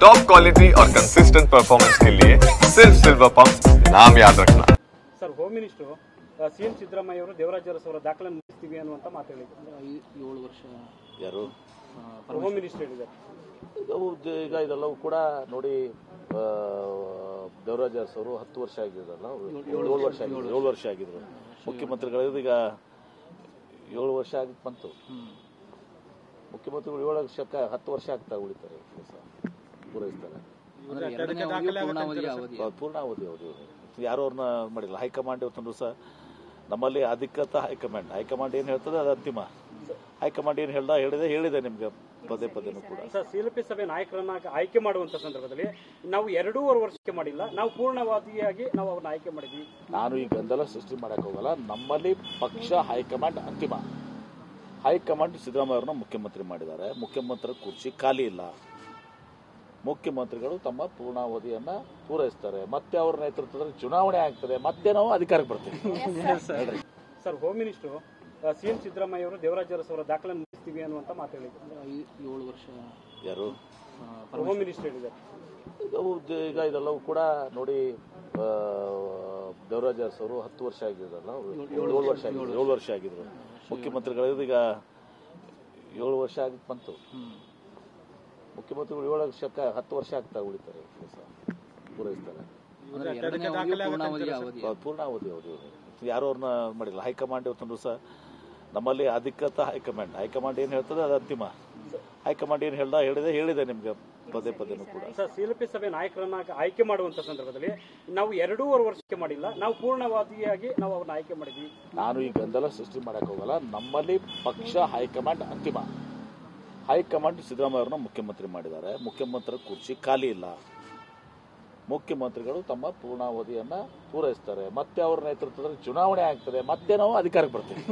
Top quality और consistent performance के लिए सिर्फ सिल्वर पंप नाम याद रखना। Sir, home minister CM Siddaramaiah ಅವರು ದೇವರಾಜ ಅರಸು ಅವರ ದಾಖಲೆಯನ್ನು ಮುಗಿಸ್ತೀವಿ ಅನ್ನುವಂತ ಮಾತು ಹೇಳಿದ್ದಾರೆ. 7 ವರ್ಷ ಯಾರು ಹೋಮ್ ಮಿನಿಸ್ಟರ್ ಹೇಳಿದ್ದಾರೆ. ಈಗ ಇದೆಲ್ಲವೂ ಕೂಡ ನೋಡಿ, ದೇವರಾಜ ಅರಸು ಅವರು 10 ವರ್ಷ ಆಗಿದ್ರಲ್ಲ, 7 ವರ್ಷ ಆಗಿದ್ರು ಮುಖ್ಯಮಂತ್ರಿಗಳು. ಈಗ 7 ವರ್ಷ ಆಗಿ ಬಂತು. ಮುಖ್ಯಮಂತ್ರಿಗಳು 7 ವರ್ಷಕ್ಕೆ 10 ವರ್ಷ ಆಗ್ತಾ ಉಳಿತಾರೆ, ಪೂರೈಸ್ತಾರೆ. ಪೂರ್ಣಾವಧಿ ಅವರು ಯಾರು ಅವ್ರನ್ನ ಮಾಡಿಲ್ಲ. ಹೈಕಮಾಂಡ್ ಇವತ್ತೊಂದು ಸಹ ನಮ್ಮಲ್ಲಿ ಅಧಿಕೃತ ಹೈಕಮಾಂಡ್ ಏನ್ ಹೇಳ್ತದೆ ಅದು ಅಂತಿಮ. ಹೈಕಮಾಂಡ್ ಏನ್ ಹೇಳಿದೆ ನಿಮ್ಗೆ ಪದೇ ಪದೇನೂ ಕೂಡ. ಸರ್, ಸಿಎಲ್ಪಿ ಸಭೆ ನಾಯಕರನ್ನ ಆಯ್ಕೆ ಮಾಡುವಂತ ಸಂದರ್ಭದಲ್ಲಿ ನಾವು 2.5 ವರ್ಷಕ್ಕೆ ಮಾಡಿಲ್ಲ, ನಾವು ಪೂರ್ಣವಾದಿಯಾಗಿ ನಾವು ಅವ್ರನ್ನ ಆಯ್ಕೆ ಮಾಡಿದ್ವಿ. ನಾನು ಈ ಗೊಂದಲ ಸೃಷ್ಟಿ ಮಾಡಕ್ ಹೋಗಲ್ಲ. ನಮ್ಮಲ್ಲಿ ಪಕ್ಷ ಹೈಕಮಾಂಡ್ ಅಂತಿಮ. ಹೈಕಮಾಂಡ್ ಸಿದ್ದರಾಮಯ್ಯ ಅವ್ರನ್ನ ಮುಖ್ಯಮಂತ್ರಿ ಮಾಡಿದ್ದಾರೆ. ಮುಖ್ಯಮಂತ್ರಿ ಕುರ್ಚಿ ಖಾಲಿ ಇಲ್ಲ. ಮುಖ್ಯಮಂತ್ರಿಗಳು ತಮ್ಮ ಪೂರ್ಣಾವಧಿಯನ್ನ ಪೂರೈಸ್ತಾರೆ. ಮತ್ತೆ ಅವರ ನೇತೃತ್ವದಲ್ಲಿ ಚುನಾವಣೆ ಆಗ್ತದೆ, ಮತ್ತೆ ನಾವು ಅಧಿಕಾರಕ್ಕೆ ಬರ್ತೀವಿ. Sir, home minister CM Siddaramaiah ಅವರು ದೇವರಾಜ ಅರಸು ಅವರ ದಾಖಲೆಯನ್ನು ಮುಗಿಸ್ತೀವಿ ಅನ್ನುವಂತ ಮಾತು ಹೇಳಿದ್ದಾರೆ. 7 ವರ್ಷ ಯಾರು ಹೋಮ್ ಮಿನಿಸ್ಟರ್ ಹೇಳಿದ್ದಾರೆ. ಈಗ ಇದೆಲ್ಲವೂ ಕೂಡ ನೋಡಿ, ದೇವರಾಜ ಅರಸು ಅವರು 10 ವರ್ಷ ಆಗಿದ್ರಲ್ಲ, 7 ವರ್ಷ ಆಗಿದ್ರು ಮುಖ್ಯಮಂತ್ರಿಗಳು. ಈಗ 7 ವರ್ಷ ಆಗಿ ಬಂತು. ಮುಖ್ಯಮಂತ್ರಿಗಳು 7 ವರ್ಷಕ್ಕೆ 10 ವರ್ಷ ಆಗ್ತಾ ಉಳಿತಾರೆ, ಪೂರೈಸ್ತಾರೆ. ಪೂರ್ಣಾವಧಿ ಅವರು ಯಾರು ಅವ್ರನ್ನ ಮಾಡಿಲ್ಲ. ಹೈಕಮಾಂಡ್ ಇವತ್ತೊಂದು ಸಹ ನಮ್ಮಲ್ಲಿ ಅಧಿಕೃತ ಹೈಕಮಾಂಡ್ ಏನ್ ಹೇಳ್ತದೆ ಅದು ಅಂತಿಮ. ಹೈಕಮಾಂಡ್ ಏನ್ ಹೇಳಿದೆ ನಿಮ್ಗೆ ಪದೇ ಪದೇನೂ ಕೂಡ. ಸರ್, ಸಿಎಲ್ಪಿ ಸಭೆ ನಾಯಕರನ್ನ ಆಯ್ಕೆ ಮಾಡುವಂತ ಸಂದರ್ಭದಲ್ಲಿ ನಾವು 2.5 ವರ್ಷಕ್ಕೆ ಮಾಡಿಲ್ಲ, ನಾವು ಪೂರ್ಣವಾದಿಯಾಗಿ ನಾವು ಅವ್ರನ್ನ ಆಯ್ಕೆ ಮಾಡಿದ್ವಿ. ನಾನು ಈ ಗೊಂದಲ ಸೃಷ್ಟಿ ಮಾಡಕ್ ಹೋಗಲ್ಲ. ನಮ್ಮಲ್ಲಿ ಪಕ್ಷ ಹೈಕಮಾಂಡ್ ಅಂತಿಮ. ಹೈಕಮಾಂಡ್ ಸಿದ್ದರಾಮಯ್ಯ ಅವ್ರನ್ನ ಮುಖ್ಯಮಂತ್ರಿ ಮಾಡಿದ್ದಾರೆ. ಮುಖ್ಯಮಂತ್ರಿ ಕುರ್ಚಿ ಖಾಲಿ ಇಲ್ಲ. ಮುಖ್ಯಮಂತ್ರಿಗಳು ತಮ್ಮ ಪೂರ್ಣಾವಧಿಯನ್ನ ಪೂರೈಸ್ತಾರೆ. ಮತ್ತೆ ಅವರ ನೇತೃತ್ವದಲ್ಲಿ ಚುನಾವಣೆ ಆಗ್ತದೆ, ಮತ್ತೆ ನಾವು ಅಧಿಕಾರಕ್ಕೆ ಬರ್ತೀವಿ.